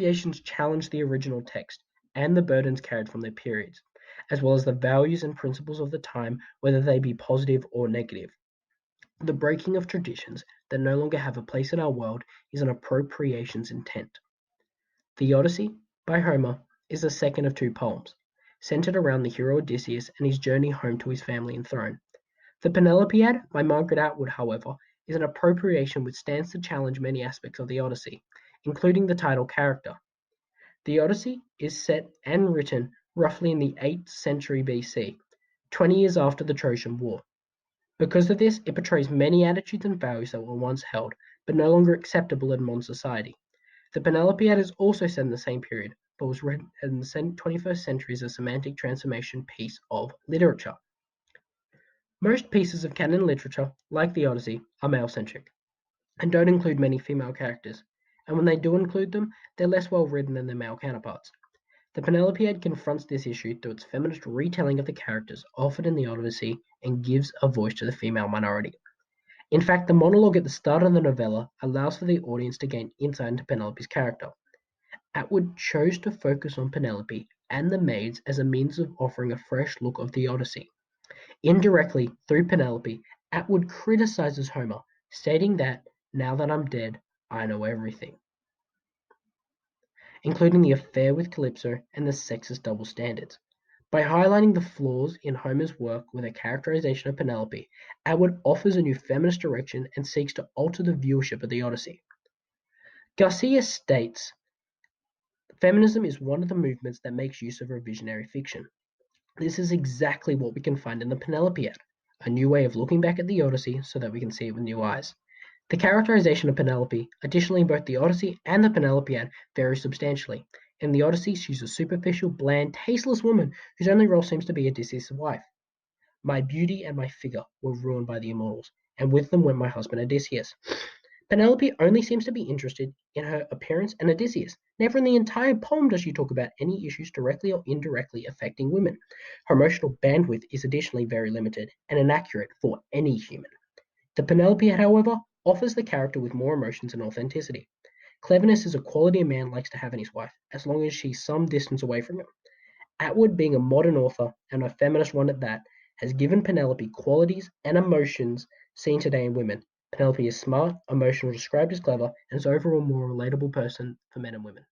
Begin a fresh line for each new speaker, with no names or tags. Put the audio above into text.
Variations challenge the original text and the burdens carried from their periods, as well as the values and principles of the time, whether they be positive or negative. The breaking of traditions that no longer have a place in our world is an appropriation's intent. The Odyssey, by Homer, is the second of two poems, centered around the hero Odysseus and his journey home to his family and throne. The Penelopiad, by Margaret Atwood, however, is an appropriation which stands to challenge many aspects of the Odyssey, including the title character. The Odyssey is set and written roughly in the 8th century BC, 20 years after the Trojan War. Because of this, it portrays many attitudes and values that were once held, but no longer acceptable in modern society. The Penelopiad is also set in the same period, but was written in the 21st century as a semantic transformation piece of literature. Most pieces of canon literature, like the Odyssey, are male-centric, and don't include many female characters, and when they do include them, they're less well written than their male counterparts. The Penelopiad confronts this issue through its feminist retelling of the characters offered in the Odyssey and gives a voice to the female minority. In fact, the monologue at the start of the novella allows for the audience to gain insight into Penelope's character. Atwood chose to focus on Penelope and the maids as a means of offering a fresh look of the Odyssey. Indirectly, through Penelope, Atwood criticizes Homer, stating that, now that I'm dead, I know everything, including the affair with Calypso and the sexist double standards. By highlighting the flaws in Homer's work with a characterization of Penelope, Atwood offers a new feminist direction and seeks to alter the viewership of the Odyssey. Garcia states, feminism is one of the movements that makes use of revisionary fiction. This is exactly what we can find in the Penelopiad, a new way of looking back at the Odyssey so that we can see it with new eyes. The characterization of Penelope, additionally in both the Odyssey and the Penelopiad, varies substantially. In the Odyssey, she's a superficial, bland, tasteless woman whose only role seems to be Odysseus' wife. My beauty and my figure were ruined by the immortals, and with them went my husband Odysseus. Penelope only seems to be interested in her appearance and Odysseus. Never in the entire poem does she talk about any issues directly or indirectly affecting women. Her emotional bandwidth is additionally very limited and inaccurate for any human. The Penelopiad, however, offers the character with more emotions and authenticity. Cleverness is a quality a man likes to have in his wife, as long as she's some distance away from him. Atwood, being a modern author, and a feminist one at that, has given Penelope qualities and emotions seen today in women. Penelope is smart, emotional, described as clever, and is overall a more relatable person for men and women.